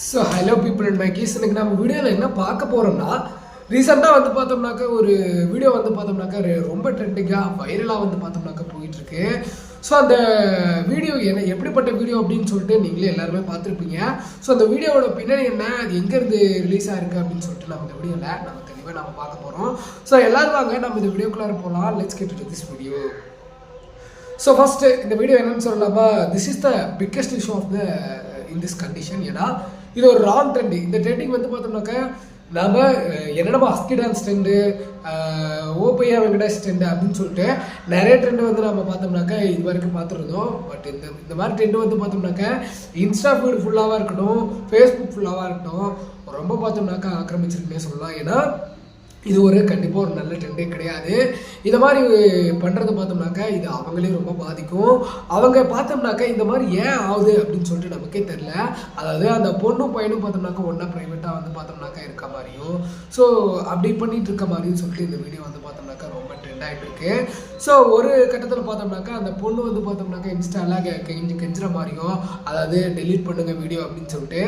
So hello people and மைக்கீஸ். இன்னைக்கு நம்ம வீடியோவில் என்ன பார்க்க போகிறோம்னா, ரீசெண்டாக வந்து பார்த்தோம்னாக்கா ஒரு வீடியோ வந்து பார்த்தோம்னாக்கா ரொம்ப ட்ரெண்டிங்காக வைரலாக வந்து பார்த்தோம்னாக்கா போயிட்டுருக்கு. ஸோ அந்த வீடியோ எப்படிப்பட்ட வீடியோ அப்படின்னு சொல்லிட்டு நீங்களே எல்லாருமே பார்த்துருப்பீங்க. ஸோ அந்த வீடியோவோட பின்னாடி என்ன, அது எங்கேருந்து ரிலீஸ் ஆயிருக்கு அப்படின்னு சொல்லிட்டு நம்ம இந்த வீடியோவில் நம்ம தெளிவாக நம்ம பார்க்க போகிறோம். ஸோ எல்லாரும் வாங்க நம்ம இந்த வீடியோக்குள்ளார போகலாம். Let's get to this video. So first இந்த வீடியோ என்னன்னு சொல்லலாமா, this is the biggest issue of the in this condition. ஏன்னா இது ஒரு ராங் ட்ரெண்டிங். இந்த ட்ரெண்டிங் வந்து பார்த்தோம்னாக்கா நம்ம என்னென்னமோ அஸ்கி டான்ஸ் ட்ரெண்டு, ஓபையா வெங்கடேஷ் ட்ரெண்டு அப்படின்னு சொல்லிட்டு நிறைய ட்ரெண்டு வந்து நம்ம பார்த்தோம்னாக்கா இது வரைக்கும் பார்த்துருந்தோம். பட் இந்த மாதிரி ட்ரெண்டு வந்து பார்த்தோம்னாக்கா இன்ஸ்டா ஃபீடு ஃபுல்லாக இருக்கட்டும், ஃபேஸ்புக் ஃபுல்லாக இருக்கட்டும், ரொம்ப பார்த்தோம்னாக்கா ஆக்கிரமிச்சிருக்குன்னே சொல்லலாம். ஏன்னா இது ஒரு கண்டிப்பாக ஒரு நல்ல ட்ரெண்டே கிடையாது. இதை மாதிரி பண்ணுறது பார்த்தோம்னாக்கா இது அவங்களையும் ரொம்ப பாதிக்கும். அவங்க பார்த்தோம்னாக்கா இந்த மாதிரி ஏன் ஆகுது அப்படின்னு சொல்லிட்டு நமக்கே தெரில. அதாவது அந்த பொண்ணும் பையனும் பார்த்தோம்னாக்கா ஒன்றா ப்ரைவேட்டாக வந்து பார்த்தோம்னாக்கா இருக்க மாதிரியும், ஸோ அப்படி பண்ணிட்டு இருக்க மாதிரியும் சொல்லிட்டு இந்த வீடியோ வந்து பார்த்தோம்னாக்கா ரொம்ப ட்ரெண்ட் ஆகிட்டு இருக்கு. ஸோ ஒரு கட்டத்தில் பார்த்தோம்னாக்கா அந்த பொண்ணு வந்து பார்த்தோம்னாக்கா இன்ஸ்டாவில் கெஞ்சுற மாதிரியும், அதாவது டெலீட் பண்ணுங்க வீடியோ அப்படின்னு சொல்லிட்டு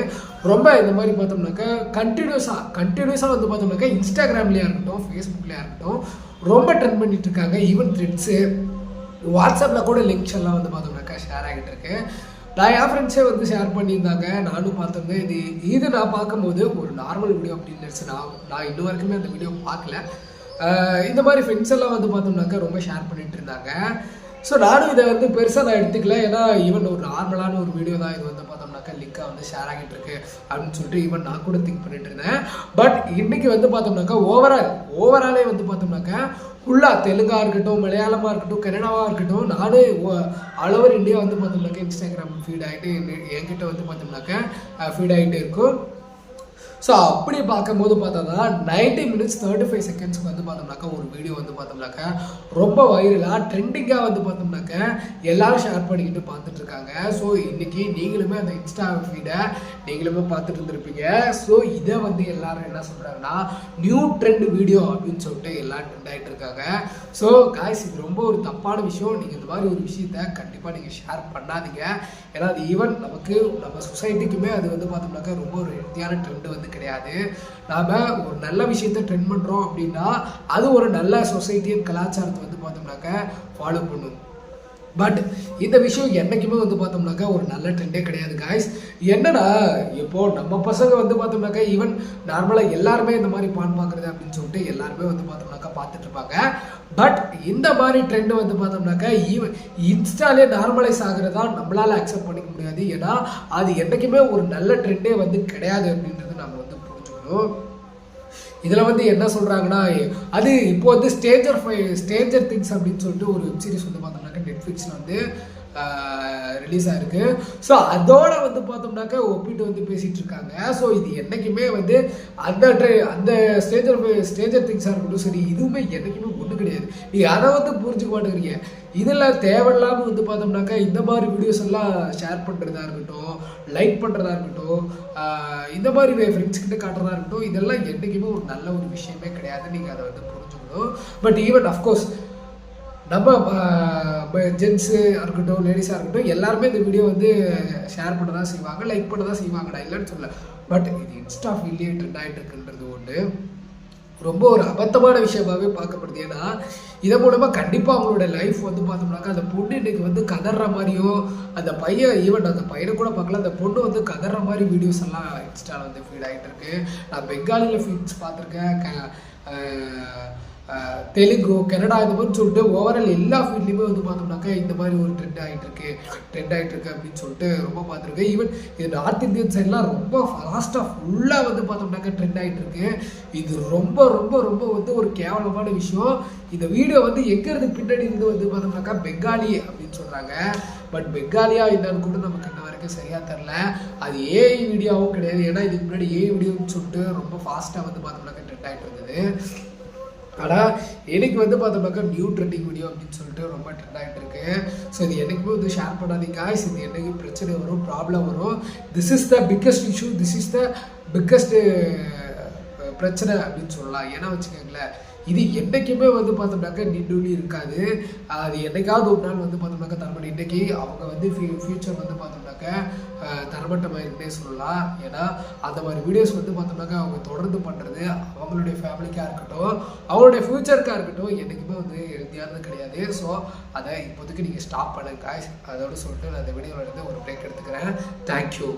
ரொம்ப இந்த மாதிரி பார்த்தோம்னாக்கா கண்டினியூஸாக வந்து பார்த்தோம்னாக்கா இன்ஸ்டாகிராம்லேயே இருக்கட்டும், ஃபேஸ்புக்லேயே இருக்கட்டும் ரொம்ப ட்ரெண்ட் பண்ணிட்டு இருக்காங்க. ஈவன் த்ரெட்ஸு, வாட்ஸ்அப்பில் கூட லிங்க்ஸ் எல்லாம் வந்து பார்த்தோம்னாக்கா ஷேர் ஆகிட்டு இருக்கு. நான் என் ஃப்ரெண்ட்ஸே வந்து ஷேர் பண்ணியிருந்தாங்க, நானும் பார்த்துருந்தேன். இது நான் பார்க்கும்போது ஒரு நார்மல் வீடியோ அப்படின்னு நினச்சி நான் இன்னும் வரைக்குமே அந்த வீடியோ பார்க்கல. இந்த மாதிரி ஃப்ரெண்ட்ஸ் எல்லாம் வந்து பார்த்தோம்னாக்கா ரொம்ப ஷேர் பண்ணிட்டு இருந்தாங்க. ஸோ நானும் இதை வந்து பெருசாக நான் எடுத்துக்கல. ஏன்னா ஈவன் ஒரு நார்மலான ஒரு வீடியோ தான் இது வந்து பார்த்தோம்னாக்கா லிங்காக வந்து ஷேர் ஆகிட்டு இருக்கு அப்படின்னு சொல்லிட்டு ஈவன் நான் கூட திங்க் பண்ணிட்டு இருந்தேன். பட் இன்னைக்கு வந்து பார்த்தோம்னாக்கா ஓவராலே வந்து பார்த்தோம்னாக்கா ஃபுல்லாக தெலுங்காக இருக்கட்டும், மலையாளமாக இருக்கட்டும், கன்னடாவாக இருக்கட்டும், நானே ஆல் ஓவர் இந்தியா வந்து பார்த்தோம்னாக்கா இன்ஸ்டாகிராம் ஃபீட் ஆகிட்டு என்கிட்ட வந்து பார்த்தோம்னாக்கா ஃபீட் ஆகிட்டு இருக்கும். ஸோ அப்படி பார்க்கும்போது பார்த்தோம்னா 90 minutes 35 seconds வந்து பார்த்தோம்னாக்கா ஒரு வீடியோ வந்து பார்த்தோம்னாக்கா ரொம்ப வைரலாக ட்ரெண்டிங்காக வந்து பார்த்தோம்னாக்கா எல்லாரும் ஷேர் பண்ணிக்கிட்டு பார்த்துட்டு இருக்காங்க. ஸோ இன்னைக்கு நீங்களுமே அந்த இன்ஸ்டா ஃபீடை நீங்களுமே பார்த்துட்டு இருந்திருப்பீங்க. ஸோ இதை வந்து எல்லாரும் என்ன சொல்கிறாங்கன்னா நியூ ட்ரெண்ட் வீடியோ அப்படின்னு சொல்லிட்டு எல்லாம் ட்ரெண்ட் ஆகிட்டு இருக்காங்க. ஸோ காய்ஸ், இது ரொம்ப ஒரு தப்பான விஷயம். நீங்கள் இந்த மாதிரி ஒரு விஷயத்த கண்டிப்பாக நீங்கள் ஷேர் பண்ணாதீங்க. ஏன்னா அது ஈவன் நம்ம சொசைட்டிக்குமே அது வந்து பார்த்தோம்னாக்கா ரொம்ப ஒரு ஹெல்த்தியான ட்ரெண்ட் வந்து கிடையாது. நாம ஒரு நல்ல விஷயத்தை ட்ரெண்ட் பண்றோம் அப்படின்னா அது ஒரு நல்ல சொசைட்டியின் கலாச்சாரத்தை வந்து பார்த்தோம்னாக்கா ஃபாலோ பண்ணும். பட் இந்த விஷயம் என்னைக்குமே வந்து பார்த்தோம்னாக்கா ஒரு நல்ல ட்ரெண்டே கிடையாது காய்ஸ். என்னன்னா இப்போ நம்ம பசங்க வந்து பார்த்தோம்னாக்கா ஈவன் நார்மலாக எல்லாருமே இந்த மாதிரி பான் பார்க்குறது அப்படின்னு சொல்லிட்டு எல்லாருமே வந்து பார்த்தோம்னாக்கா பார்த்துட்டு இருப்பாங்க. பட் இந்த மாதிரி ட்ரெண்ட் வந்து பார்த்தோம்னாக்கா ஈவன் இன்ஸ்டாலே நார்மலைஸ் ஆகுறதா நம்மளால அக்செப்ட் பண்ணிக்க முடியாது. ஏன்னா அது என்றைக்குமே ஒரு நல்ல ட்ரெண்டே வந்து கிடையாது அப்படின்றது நம்ம வந்து புரிஞ்சுக்கணும். இதில் வந்து என்ன சொல்கிறாங்கன்னா, அது இப்போ வந்து ஸ்டேஞ்சர் திங்ஸ் அப்படின்னு சொல்லிட்டு ஒரு வெப் சீரிஸ் வந்து பார்த்தோம்னாக்கா நெட்ஃப்ளிக்ஸில் வந்து ரிலீஸ் ஆகிருக்கு. ஸோ அதோட வந்து பார்த்தோம்னாக்கா ஒப்பிட்டு வந்து பேசிகிட்டு இருக்காங்க. ஸோ இது என்றைக்குமே வந்து அந்த ஸ்டேஞ்சர் திங்ஸாக இருக்கட்டும் சரி, இதுவுமே என்றைக்குமே ஒன்றும் கிடையாது. நீங்கள் அதை வந்து புரிஞ்சுக்க மாட்டேங்கிறீங்க. இதில் தேவையில்லாமல் வந்து பார்த்தோம்னாக்கா இந்த மாதிரி வீடியோஸ் எல்லாம் ஷேர் பண்ணுறதா இருக்கட்டும், லைக் பண்ணுறதா இருக்கட்டும், இந்த மாதிரி ஃப்ரெண்ட்ஸ்கிட்ட காட்டுறதா இருக்கட்டும், இதெல்லாம் என்றைக்குமே ஒரு நல்ல ஒரு விஷயமே கிடையாது. நீங்கள் அதை வந்து புரிஞ்சுக்கணும். பட் ஈவன் அஃப்கோர்ஸ் நம்ம ஜென்ஸு இருக்கட்டும், லேடிஸாக இருக்கட்டும், எல்லாருமே இந்த வீடியோ வந்து ஷேர் பண்ண தான் செய்வாங்க, லைக் பண்ண தான் செய்வாங்கடா, இல்லைன்னு சொல்ல. பட் இது இன்ஸ்டா ஃபீல்ட்லேயே ட்ரெண்ட் ஆகிட்டு இருக்குன்றது ஒன்று ரொம்ப ஒரு அபத்தமான விஷயமாகவே பார்க்கப்படுது. ஏன்னா இதன் மூலமாக கண்டிப்பாக அவங்களோட லைஃப் வந்து பார்த்தோம்னாக்கா அந்த பொண்ணு இன்னைக்கு வந்து கதற மாதிரியோ, அந்த பையன் ஈவன் அந்த பையனை கூட பார்க்கல, அந்த பொண்ணு வந்து கதற மாதிரி வீடியோஸ் எல்லாம் இன்ஸ்டாவில் வந்து ஃபீட் ஆகிட்டு இருக்கு. நான் பெங்காலியில் ஃபீட்ஸ் பார்த்துருக்கேன், தெலுங்கு, கன்னடா, இந்த மாதிரி சொல்லிட்டு ஓவரால் எல்லா ஃபீல்ட்லேயுமே வந்து பார்த்தோம்னாக்கா இந்த மாதிரி ஒரு ட்ரெண்ட் ஆகிட்டு இருக்கு அப்படின்னு சொல்லிட்டு ரொம்ப பார்த்துருக்கேன். ஈவன் இது நார்த் இந்தியன் சைட்லாம் ரொம்ப ஃபாஸ்ட்டாக ஃபுல்லாக வந்து பார்த்தோம்னாக்கா ட்ரெண்ட் ஆகிட்டு இருக்கு. இது ரொம்ப ரொம்ப ரொம்ப வந்து ஒரு கேவலமான விஷயம். இந்த வீடியோ வந்து எங்கேருந்து பின்னாடி இருந்து வந்து பார்த்தோம்னாக்கா பெங்காலி அப்படின்னு சொல்கிறாங்க. பட் பெங்காலியா என்னன்னு கூட நமக்கு இன்ன வரைக்கும் சரியாக தெரில. அது ஏஐ வீடியோவும் கிடையாது. ஏன்னா இதுக்கு முன்னாடி ஏஐ வீடியோன்னு சொல்லிட்டு ரொம்ப ஃபாஸ்ட்டாக வந்து பார்த்தோம்னாக்கா ட்ரெண்ட் ஆகிட்டு இருந்தது. ஆனால் எனக்கு வந்து பார்த்தோம்னாக்கா நியூ ட்ரெண்டிங் வீடியோ அப்படின்னு சொல்லிட்டு ரொம்ப ட்ரெண்ட் ஆகிட்டு இருக்கு. ஸோ இது என்றைக்குமே வந்து ஷேர் பண்ணாதீங்க. இது என்றைக்கு பிரச்சனை வரும், ப்ராப்ளம் வரும். This is the biggest issue, this is the biggest பிரச்சனை அப்படின்னு சொல்லலாம். ஏன்னா வச்சுக்கோங்களேன், இது என்றைக்குமே வந்து பார்த்தோம்னாக்கா நின்று இருக்காது. அது என்னைக்காவது ஒரு நாள் வந்து பார்த்தோம்னாக்கா தரப்படி இன்றைக்கி அவங்க வந்து ஃபியூச்சர் வந்து பார்த்தோம்னாக்கா பார்த்தோம்னாக்க தரமட்டமாயிருக்குன்னே சொல்லலாம். ஏன்னா அந்த மாதிரி வீடியோஸ் வந்து பார்த்தோம்னாக்கா அவங்க தொடர்ந்து பண்ணுறது அவங்களுடைய ஃபேமிலிக்காக இருக்கட்டும், அவங்களுடைய ஃப்யூச்சருக்காக இருக்கட்டும், என்றைக்குமே வந்து ஹெல்த்தியானது கிடையாது. ஸோ அதை இப்போதைக்கு நீங்கள் ஸ்டாப் பண்ணுங்க காய்ஸ். அதோடு சொல்லிட்டு நான் இந்த வீடியோவில் இருந்து ஒரு பிரேக் எடுத்துக்கிறேன். தேங்க்யூ.